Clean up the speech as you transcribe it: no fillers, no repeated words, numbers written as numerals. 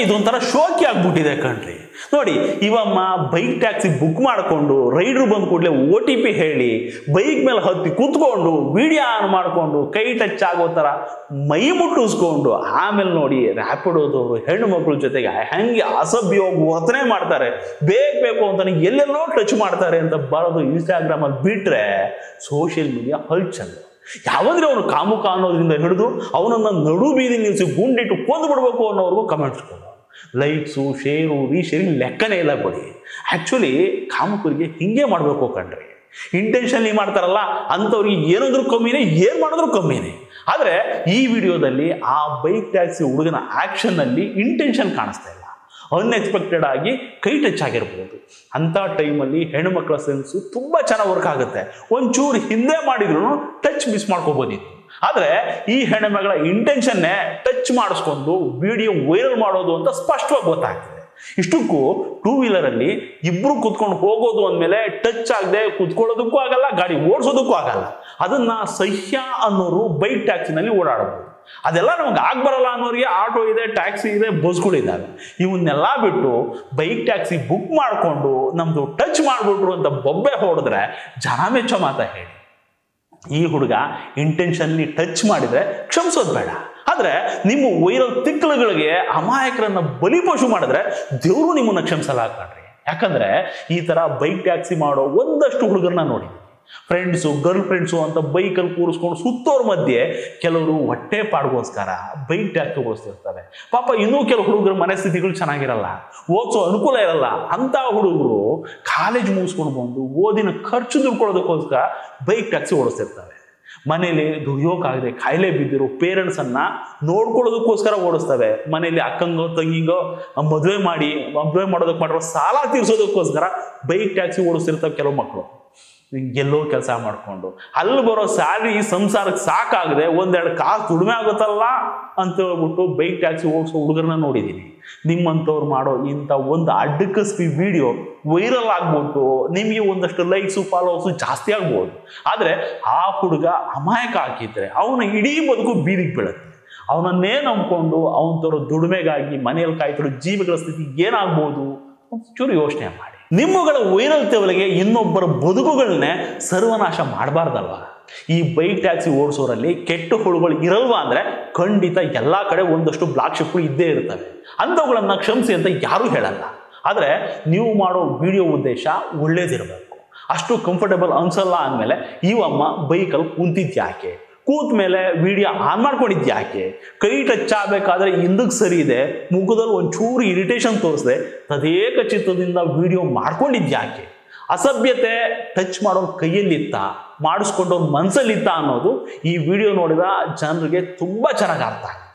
ಇದೊಂಥರ ಶೋಕಿ ಆಗ್ಬಿಟ್ಟಿದೆ ಕಣ್ರಿ. ನೋಡಿ, ಇವಮ್ಮ ಬೈಕ್ ಟ್ಯಾಕ್ಸಿ ಬುಕ್ ಮಾಡಿಕೊಂಡು ರೈಡ್ರು ಬಂದ ಕೂಡಲೇ OTP ಹೇಳಿ ಬೈಕ್ ಮೇಲೆ ಹತ್ತಿ ಕೂತ್ಕೊಂಡು ವಿಡಿಯೋ ಆನ್ ಮಾಡಿಕೊಂಡು ಕೈ ಟಚ್ ಆಗೋ ಥರ ಮೈ ಮುಟ್ಟಿಸ್ಕೊಂಡು ಆಮೇಲೆ ನೋಡಿ ರ್ಯಾಪಿಡೋದವರು ಹೆಣ್ಣು ಮಕ್ಕಳ ಜೊತೆಗೆ ಹೆಂಗೆ ಅಸಭ್ಯವಾಗಿ ವರ್ತನೆ ಮಾಡ್ತಾರೆ, ಬೇಕು ಅಂತಾನೆ ಎಲ್ಲೆಲ್ಲೋ ಟಚ್ ಮಾಡ್ತಾರೆ ಅಂತ ಬರೋದು ಇನ್ಸ್ಟಾಗ್ರಾಮಲ್ಲಿ ಬಿಟ್ರೆ ಸೋಷಿಯಲ್ ಮೀಡಿಯಾ ಹಲ್ಚಲ್. ಯಾವಂದ್ರೆ ಅವನು ಕಾಮುಕ ಅನ್ನೋದ್ರಿಂದ ಹಿಡಿದು ಅವನನ್ನ ನಡು ಬೀದಿ ನಿಲ್ಲಿಸಿ ಗುಂಡಿಟ್ಟು ಕೊಂದು ಬಿಡ್ಬೇಕು ಅನ್ನೋರ್ಗು ಕಮೆಂಟ್ಸ್ ಕೊಡು, ಲೈಕ್ಸು, ಶೇರು, ರೀಶೇರಿಂಗ್ ಲೆಕ್ಕನೇ ಇಲ್ಲ ಕೊಡಿ. ಆ್ಯಕ್ಚುಲಿ ಕಾಮುಕರಿಗೆ ಹಿಂಗೆ ಮಾಡಬೇಕು ಕಣ್ರಿ. ಇಂಟೆನ್ಷನ್ಲಿ ಮಾಡ್ತಾರಲ್ಲ ಅಂಥವ್ರಿಗೆ ಏನಾದರೂ ಕಮ್ಮಿನೇ, ಏನು ಮಾಡಿದ್ರು ಕಮ್ಮಿನೇ. ಆದರೆ ಈ ವಿಡಿಯೋದಲ್ಲಿ ಆ ಬೈಕ್ ಟ್ಯಾಕ್ಸಿ ಹುಡುಗನ ಆ್ಯಕ್ಷನ್ನಲ್ಲಿ ಇಂಟೆನ್ಷನ್ ಕಾಣಿಸ್ತಾ ಇಲ್ಲ. ಅನ್ಎಕ್ಸ್ಪೆಕ್ಟೆಡ್ ಆಗಿ ಕೈ ಟಚ್ ಆಗಿರ್ಬೋದು. ಅಂಥ ಟೈಮಲ್ಲಿ ಹೆಣ್ಣುಮಕ್ಕಳ ಸೆನ್ಸು ತುಂಬ ಚೆನ್ನಾಗಿ ವರ್ಕ್ ಆಗುತ್ತೆ. ಒಂಚೂರು ಹಿಂದೆ ಮಾಡಿದ್ರು ಟಚ್ ಮಿಸ್ ಮಾಡ್ಕೋಬೋದಿತ್ತು. ಆದರೆ ಈ ಹೆಣ್ಣುಮಗಳ ಇಂಟೆನ್ಷನ್ನೇ ಟಚ್ ಮಾಡಿಸ್ಕೊಂಡು ವಿಡಿಯೋ ವೈರಲ್ ಮಾಡೋದು ಅಂತ ಸ್ಪಷ್ಟವಾಗಿ ಗೊತ್ತಾಗ್ತದೆ. ಇಷ್ಟಕ್ಕೂ 2 ವೀಲರಲ್ಲಿ ಇಬ್ರು ಕುತ್ಕೊಂಡು ಹೋಗೋದು ಅಂದಮೇಲೆ ಟಚ್ ಆಗದೆ ಕುತ್ಕೊಳ್ಳೋದಕ್ಕೂ ಆಗಲ್ಲ, ಗಾಡಿ ಓಡಿಸೋದಕ್ಕೂ ಆಗಲ್ಲ. ಅದನ್ನ ಸಹ್ಯ ಅನ್ನೋರು ಬೈಕ್ ಟ್ಯಾಕ್ಸಿನಲ್ಲಿ ಓಡಾಡಬಹುದು. ಅದೆಲ್ಲ ನಮ್ಗೆ ಬರಲ್ಲ ಅನ್ನೋರಿಗೆ ಆಟೋ ಇದೆ, ಟ್ಯಾಕ್ಸಿ ಇದೆ, ಬಸ್ಗಳಿದ್ದಾವೆ. ಇವನ್ನೆಲ್ಲ ಬಿಟ್ಟು ಬೈಕ್ ಟ್ಯಾಕ್ಸಿ ಬುಕ್ ಮಾಡಿಕೊಂಡು ನಮ್ದು ಟಚ್ ಮಾಡಿಬಿಟ್ರು ಅಂತ ಬೊಬ್ಬೆ ಹೊಡೆದ್ರೆ ಜನ ಮೆಚ್ಚೋ ಮಾತಾ ಹೇಳಿ. ಈ ಹುಡುಗ ಇಂಟೆನ್ಷನ್ಲಿ ಟಚ್ ಮಾಡಿದ್ರೆ ಕ್ಷಮಿಸೋದು ಬೇಡ. ಆದರೆ ನಿಮ್ಮ ವೈರಲ್ ತಿಕ್ಕಲುಗಳಿಗೆ ಅಮಾಯಕರನ್ನ ಬಲಿಪಶು ಮಾಡಿದ್ರೆ ದೇವರು ನಿಮ್ಮನ್ನ ಕ್ಷಮಿಸಲ್ಲ ಕಣ್ರಿ. ಯಾಕಂದ್ರೆ ಈ ತರ ಬೈಕ್ ಟ್ಯಾಕ್ಸಿ ಮಾಡೋ ಒಂದಷ್ಟು ಹುಡುಗರನ್ನ ನೋಡಿ, ಫ್ರೆಂಡ್ಸು, ಗರ್ಲ್ ಫ್ರೆಂಡ್ಸು ಅಂತ ಬೈಕಲ್ಲಿ ಕೂರಿಸ್ಕೊಂಡು ಸುತ್ತೋರ್ ಮಧ್ಯೆ ಕೆಲವರು ಹೊಟ್ಟೆ ಪಾಡ್ಗೋಸ್ಕರ ಬೈಕ್ ಟ್ಯಾಕ್ಸಿ ಓಡಿಸ್ತಿರ್ತಾರೆ. ಪಾಪ ಇನ್ನೂ ಕೆಲವು ಹುಡುಗರ ಮನಸ್ಥಿತಿಗಳು ಚೆನ್ನಾಗಿರಲ್ಲ, ಓದಿಸೋ ಅನುಕೂಲ ಇರಲ್ಲ. ಅಂತ ಹುಡುಗರು ಕಾಲೇಜ್ ಮುಗಿಸ್ಕೊಂಡು ಬಂದು ಓದಿನ ಖರ್ಚು ದುಡ್ಕೊಳ್ಳೋದಕ್ಕೋಸ್ಕರ ಬೈಕ್ ಟ್ಯಾಕ್ಸಿ ಓಡಿಸ್ತಿರ್ತಾರೆ. ಮನೇಲಿ ದುಡಿಯೋಕ್ಕಾಗದೆ ಕಾಯಿಲೆ ಬಿದ್ದಿರೋ ಪೇರೆಂಟ್ಸನ್ನ ನೋಡ್ಕೊಳ್ಳೋದಕ್ಕೋಸ್ಕರ ಓಡಿಸ್ತವೆ. ಮನೇಲಿ ಅಕ್ಕಂಗೋ ತಂಗಿಗೋ ಮದುವೆ ಮಾಡೋದಕ್ಕೆ ಮಾಡಿರೋ ಸಾಲ ತೀರ್ಸೋದಕ್ಕೋಸ್ಕರ ಬೈಕ್ ಟ್ಯಾಕ್ಸಿ ಓಡಿಸ್ತಿರ್ತವೆ ಕೆಲವು ಮಕ್ಕಳು. ಎಲ್ಲೋ ಕೆಲಸ ಮಾಡಿಕೊಂಡು ಅಲ್ಲಿ ಬರೋ ಸ್ಯಾಲ್ರಿ ಸಂಸಾರಕ್ಕೆ ಸಾಕಾಗದೆ ಒಂದೆರಡು ಕಾಸು ದುಡಿಮೆ ಆಗುತ್ತಲ್ಲ ಅಂತ ಹೇಳ್ಬಿಟ್ಟು ಬೈಕ್ ಟ್ಯಾಕ್ಸಿ ಓಡಿಸೋ ಹುಡುಗರನ್ನ ನೋಡಿದ್ದೀನಿ. ನಿಮ್ಮಂಥವ್ರು ಮಾಡೋ ಇಂಥ ಒಂದು ಅಡ್ಡಕಸ್ಬಿ ವಿಡಿಯೋ ವೈರಲ್ ಆಗ್ಬಿಟ್ಟು ನಿಮಗೆ ಒಂದಷ್ಟು ಲೈಕ್ಸು, ಫಾಲೋವರ್ಸು ಜಾಸ್ತಿ ಆಗ್ಬೋದು. ಆದರೆ ಆ ಹುಡುಗ ಅಮಾಯಕ ಹಾಕಿದ್ರೆ ಅವನ ಇಡೀ ಬದುಕು ಬೀದಿಗೆ ಬೀಳುತ್ತೆ. ಅವನನ್ನೇ ನಂಬ್ಕೊಂಡು ಅವನ ತರೋ ದುಡಿಮೆಗಾಗಿ ಮನೆಯಲ್ಲಿ ಕಾಯ್ತಿರೋ ಜೀವಿಗಳ ಸ್ಥಿತಿ ಏನಾಗ್ಬೋದು ಒಂಚೂರು ಯೋಚನೆ ಮಾಡಿ. ನಿಮ್ಮಗಳ ವೈರಲ್ ತೆವಲಿಗೆ ಇನ್ನೊಬ್ಬರ ಬದುಕುಗಳನ್ನೇ ಸರ್ವನಾಶ ಮಾಡಬಾರ್ದಲ್ವ. ಈ ಬೈಕ್ ಟ್ಯಾಕ್ಸಿ ಓಡಿಸೋರಲ್ಲಿ ಕೆಟ್ಟ ಹುಳುಗಳು ಇರಲ್ವಾ ಅಂದರೆ ಖಂಡಿತ ಎಲ್ಲ ಕಡೆ ಒಂದಷ್ಟು ಬ್ಲಾಕ್ ಶಿಪ್ಗಳು ಇದ್ದೇ ಇರ್ತವೆ. ಅಂಥವುಗಳನ್ನ ಕ್ಷಮಿಸಿ ಅಂತ ಯಾರೂ ಹೇಳಲ್ಲ. ಆದರೆ ನೀವು ಮಾಡೋ ವಿಡಿಯೋ ಉದ್ದೇಶ ಒಳ್ಳೇದಿರಬೇಕು. ಅಷ್ಟು ಕಂಫರ್ಟಬಲ್ ಅನ್ಸಲ್ಲ ಅಂದಮೇಲೆ ಇವಮ್ಮ ಬೈಕಲ್ಲಿ ಕುಂತಿದ್ಯಾಕೆ, ಕೂತ ಮೇಲೆ ವಿಡಿಯೋ ಆನ್ ಮಾಡ್ಕೊಂಡಿದ್ಯಾಕೆ, ಕೈ ಟಚ್ ಆಗಬೇಕಾದ್ರೆ ಹಿಂದಕ್ಕೆ ಸರಿ ಇದೆ, ಮುಖದಲ್ಲಿ ಒಂಚೂರು ಇರಿಟೇಷನ್ ತೋರಿಸಿದೆ ತದೇಕ ಚಿತ್ತದಿಂದ ವಿಡಿಯೋ ಮಾಡ್ಕೊಂಡಿದ್ಯಾಕೆ, ಅಸಭ್ಯತೆ ಟಚ್ ಮಾಡೋ ಕೈಯಲ್ಲಿತ್ತ, ಮಾಡಿಸ್ಕೊಂಡವ್ರ ಮನಸ್ಸಲ್ಲಿತ್ತ ಅನ್ನೋದು ಈ ವಿಡಿಯೋ ನೋಡಿದ ಜನರಿಗೆ ತುಂಬ ಚೆನ್ನಾಗಿ ಅರ್ಥ ಆಗುತ್ತೆ.